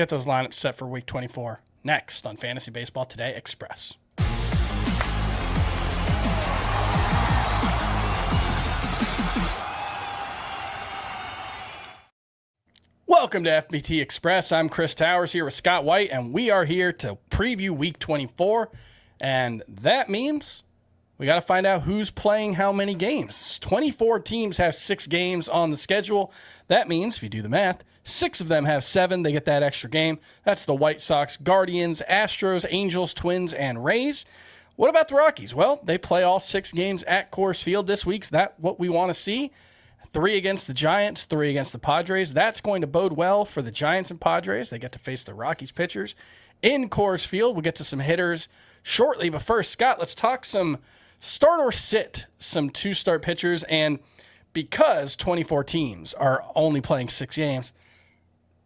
get those lineups set for Week 24 next on Fantasy Baseball Today Express. Welcome to FBT Express. I'm Chris Towers here with Scott White, and we are here to preview Week 24. And that means we got to find out who's playing how many games. 24 teams have 6 games on the schedule. That means, if you do the math, 6 of them have 7. They get that extra game. That's the White Sox, Guardians, Astros, Angels, Twins, and Rays. What about the Rockies? Well, they play all 6 games at Coors Field this week. So that's what we want to see. 3 against the Giants, 3 against the Padres. That's going to bode well for the Giants and Padres. They get to face the Rockies pitchers in Coors Field. We'll get to some hitters shortly. But first, Scott, let's talk some start or sit, some 2-start pitchers. And because 24 teams are only playing 6 games,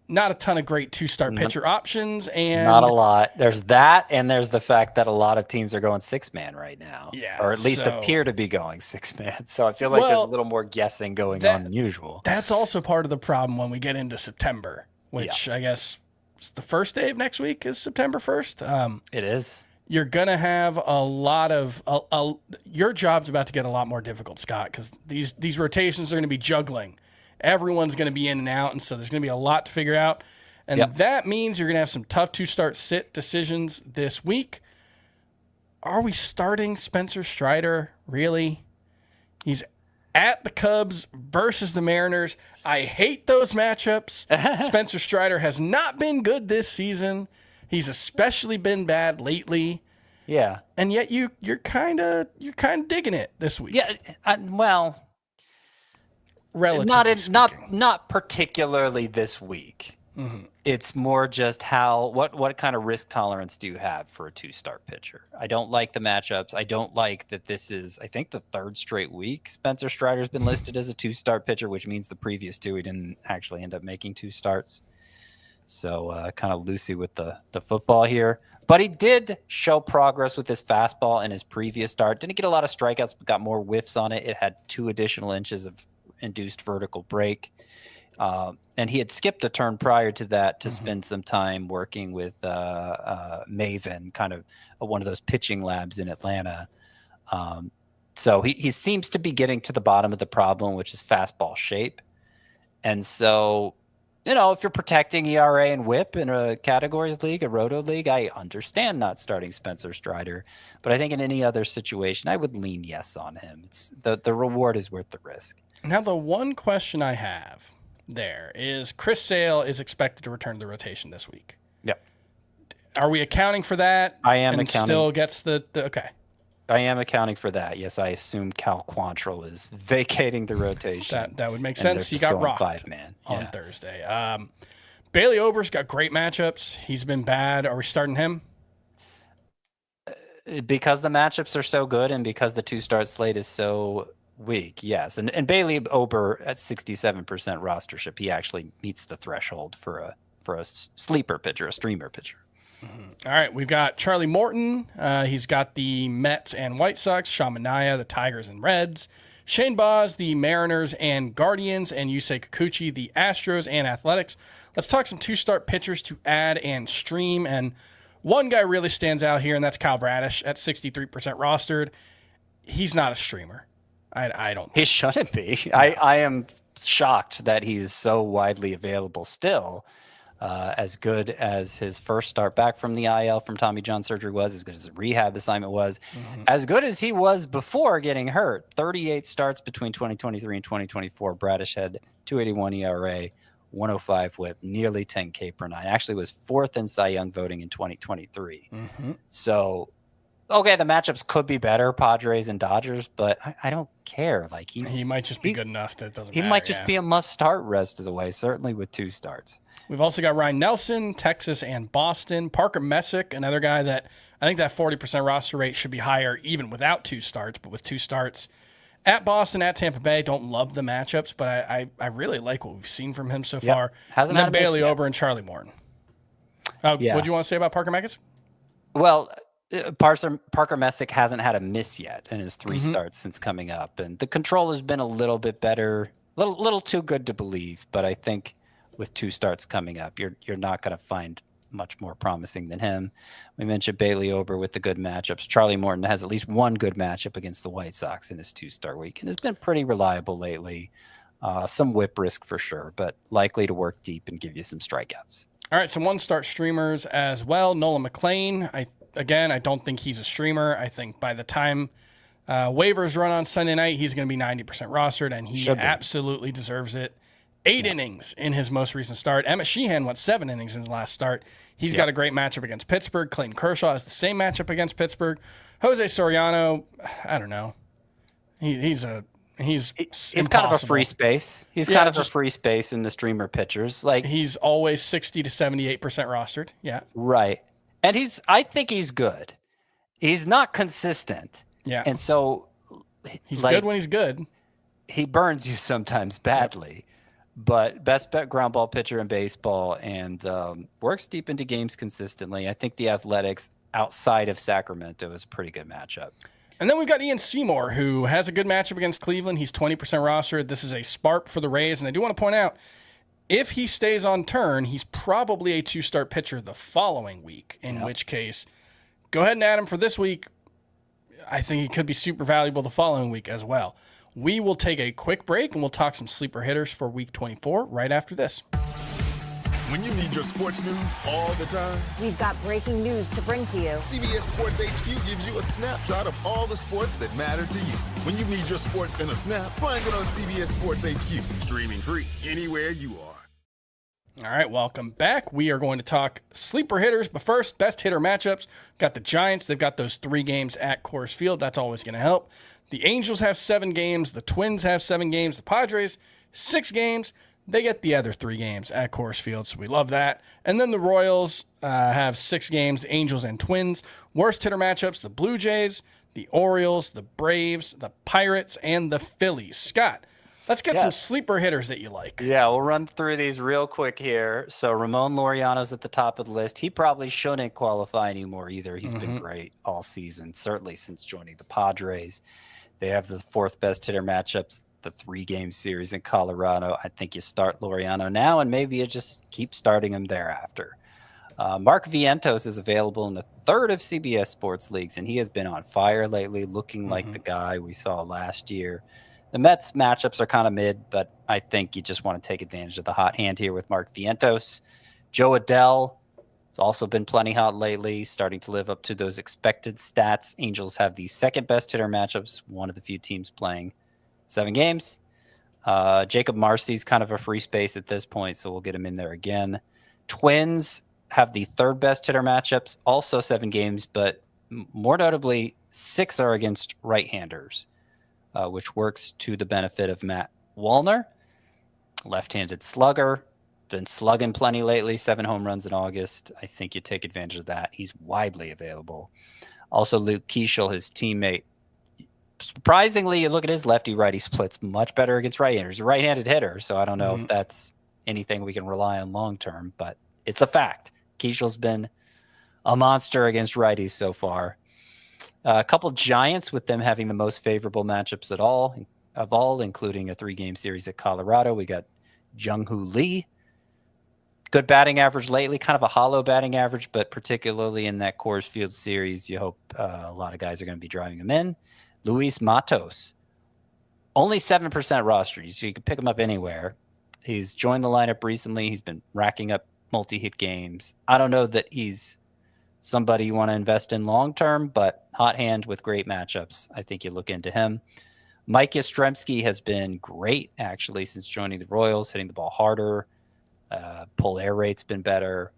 not a ton of great 2-start pitcher options. And not a lot. There's that, and there's the fact that a lot of teams are going 6-man right now. Yeah, or at least appear to be going 6-man. So I feel like there's a little more guessing going on than usual. That's also part of the problem when we get into September, which I guess the first day of next week is September 1st. It is. You're going to have a lot of your job's about to get a lot more difficult, Scott, because these rotations are going to be juggling. Everyone's going to be in and out, and so there's going to be a lot to figure out. And that means you're going to have some tough 2-start sit decisions this week. Are we starting Spencer Strider? Really? He's at the Cubs versus the Mariners. I hate those matchups. Spencer Strider has not been good this season. He's especially been bad lately. Yeah. And yet you're kind of digging it this week. Yeah, well, relatively not particularly this week. Mm-hmm. It's more just what kind of risk tolerance do you have for a 2-start pitcher? I don't like the matchups. I don't like that this is, I think, the 3rd straight week Spencer Strider's been listed as a 2-start pitcher, which means the previous 2 he didn't actually end up making 2 starts. So kind of loosey with the football here. But he did show progress with his fastball in his previous start. Didn't get a lot of strikeouts, but got more whiffs on it. It had 2 additional inches of induced vertical break. And he had skipped a turn prior to that to spend some time working with Maven, kind of one of those pitching labs in Atlanta. So he seems to be getting to the bottom of the problem, which is fastball shape. And so, if you're protecting ERA and whip in a categories league, a roto league, I understand not starting Spencer Strider. But I think in any other situation, I would lean yes on him. It's the reward is worth the risk. Now, the one question I have there is Chris Sale is expected to return to the rotation this week. Yep. Are we accounting for that? I am and accounting. Still gets the okay. I am accounting for that. Yes, I assume Cal Quantrill is vacating the rotation. That would make sense. He got rocked 5-man on Thursday. Bailey Ober's got great matchups. He's been bad. Are we starting him? Because the matchups are so good and because the 2-start slate is so weak, yes. And Bailey Ober at 67% rostership, he actually meets the threshold for a sleeper pitcher, a streamer pitcher. All right, we've got Charlie Morton. He's got the Mets and White Sox, Sean Manaea, the Tigers and Reds, Shane Baz, the Mariners and Guardians, and Yusei Kikuchi, the Astros and Athletics. Let's talk some 2-start pitchers to add and stream. And one guy really stands out here, and that's Kyle Bradish at 63% rostered. He's not a streamer. I don't think. He shouldn't be. No. I am shocked that he's so widely available still. As good as his first start back from the IL from Tommy John surgery was, as good as the rehab assignment was, as good as he was before getting hurt. 38 starts between 2023 and 2024. Bradish had 2.81 ERA, 105 WHIP, nearly 10 K per nine. Actually was 4th in Cy Young voting in 2023. So, okay, the matchups could be better, Padres and Dodgers, but I don't care. Like he might just be good enough that it doesn't matter. He might just be a must-start rest of the way, certainly with 2 starts. We've also got Ryan Nelson, Texas and Boston. Parker Messick, another guy that I think that 40% roster rate should be higher even without 2 starts, but with 2 starts. At Boston, at Tampa Bay, don't love the matchups, but I really like what we've seen from him so far. Hasn't and then Bailey Ober and Charlie Morton. What do you want to say about Parker Messick? Well, Parker Messick hasn't had a miss yet in his 3 starts since coming up, and the control has been a little bit better, little too good to believe. But I think with 2 starts coming up. You're not going to find much more promising than him. We mentioned Bailey Ober with the good matchups. Charlie Morton has at least one good matchup against the White Sox in his 2-start week and has been pretty reliable lately. Some whip risk for sure, but likely to work deep and give you some strikeouts. All right, some 1-start streamers as well. Nolan McLean, I don't think he's a streamer. I think by the time waivers run on Sunday night, he's going to be 90% rostered, and he absolutely deserves it. 8 innings in his most recent start. Emmett Sheehan went 7 innings in his last start. He's got a great matchup against Pittsburgh. Clayton Kershaw has the same matchup against Pittsburgh. Jose Soriano, I don't know. He's kind of a free space. He's kind of a free space in the streamer pitchers. Like he's always 60 to 78% rostered. Yeah. Right. And I think he's good. He's not consistent. Yeah. And so he's good when he's good. He burns you sometimes badly. But best bet ground ball pitcher in baseball and works deep into games consistently. I think the Athletics outside of Sacramento is a pretty good matchup. And then we've got Ian Seymour, who has a good matchup against Cleveland. He's 20% rostered. This is a spark for the Rays. And I do want to point out, if he stays on turn, he's probably a 2-start pitcher the following week, in which case, go ahead and add him for this week. I think he could be super valuable the following week as well. We will take a quick break, and we'll talk some sleeper hitters for week 24 right after this. When you need your sports news all the time, we've got breaking news to bring to you. CBS Sports HQ gives you a snapshot of all the sports that matter to you. When you need your sports in a snap, find it on CBS Sports HQ, streaming free anywhere you are. All right, welcome back. We are going to talk sleeper hitters, but first, best hitter matchups. Got the Giants. They've got those 3 games at Coors Field. That's always going to help. The Angels have 7 games. The Twins have 7 games. The Padres, 6 games. They get the other 3 games at Coors Field, so we love that. And then the Royals have 6 games, Angels and Twins. Worst hitter matchups, the Blue Jays, the Orioles, the Braves, the Pirates, and the Phillies. Scott, let's get some sleeper hitters that you like. Yeah, we'll run through these real quick here. So Ramon Laureano's at the top of the list. He probably shouldn't qualify anymore either. He's been great all season, certainly since joining the Padres. They have the 4th best hitter matchups, the 3-game series in Colorado. I think you start Laureano now, and maybe you just keep starting him thereafter. Mark Vientos is available in the 3rd of CBS Sports Leagues, and he has been on fire lately, looking like the guy we saw last year. The Mets matchups are kind of mid, but I think you just want to take advantage of the hot hand here with Mark Vientos. Joe Adell has also been plenty hot lately, starting to live up to those expected stats. Angels have the 2nd best hitter matchups, one of the few teams playing 7 games. Jacob Marcy's kind of a free space at this point, so we'll get him in there again. Twins have the 3rd best hitter matchups, also 7 games, but more notably, 6 are against right-handers, which works to the benefit of Matt Wallner, left-handed slugger. Been slugging plenty lately, 7 home runs in August. I think you take advantage of that. He's widely available. Also, Luke Keeschel, his teammate. Surprisingly, you look at his lefty-righty splits, much better against right-handers. A right-handed hitter, so I don't know if that's anything we can rely on long-term, but it's a fact. Keeschel's been a monster against righties so far. A couple Giants with them having the most favorable matchups of all, including a 3-game series at Colorado. We got Jung-Hoo Lee. Good batting average lately, kind of a hollow batting average, but particularly in that Coors Field series, you hope a lot of guys are going to be driving him in. Luis Matos, only 7% rostered, so you can pick him up anywhere. He's joined the lineup recently. He's been racking up multi-hit games. I don't know that he's somebody you want to invest in long-term, but hot hand with great matchups. I think you look into him. Mike Yastrzemski has been great, actually, since joining the Royals, hitting the ball harder. Pull air rate's been better.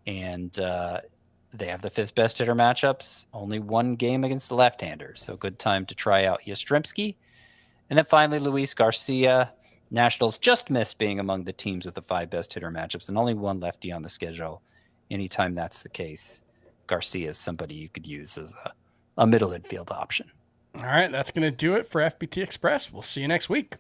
And they have the 5th best hitter matchups. Only 1 game against the left-hander. So good time to try out Yastrzemski. And then finally, Luis Garcia. Nationals just missed being among the teams with the 5 best hitter matchups and only 1 lefty on the schedule. Anytime that's the case, Garcia is somebody you could use as a middle infield option. All right, that's going to do it for FBT Express. We'll see you next week.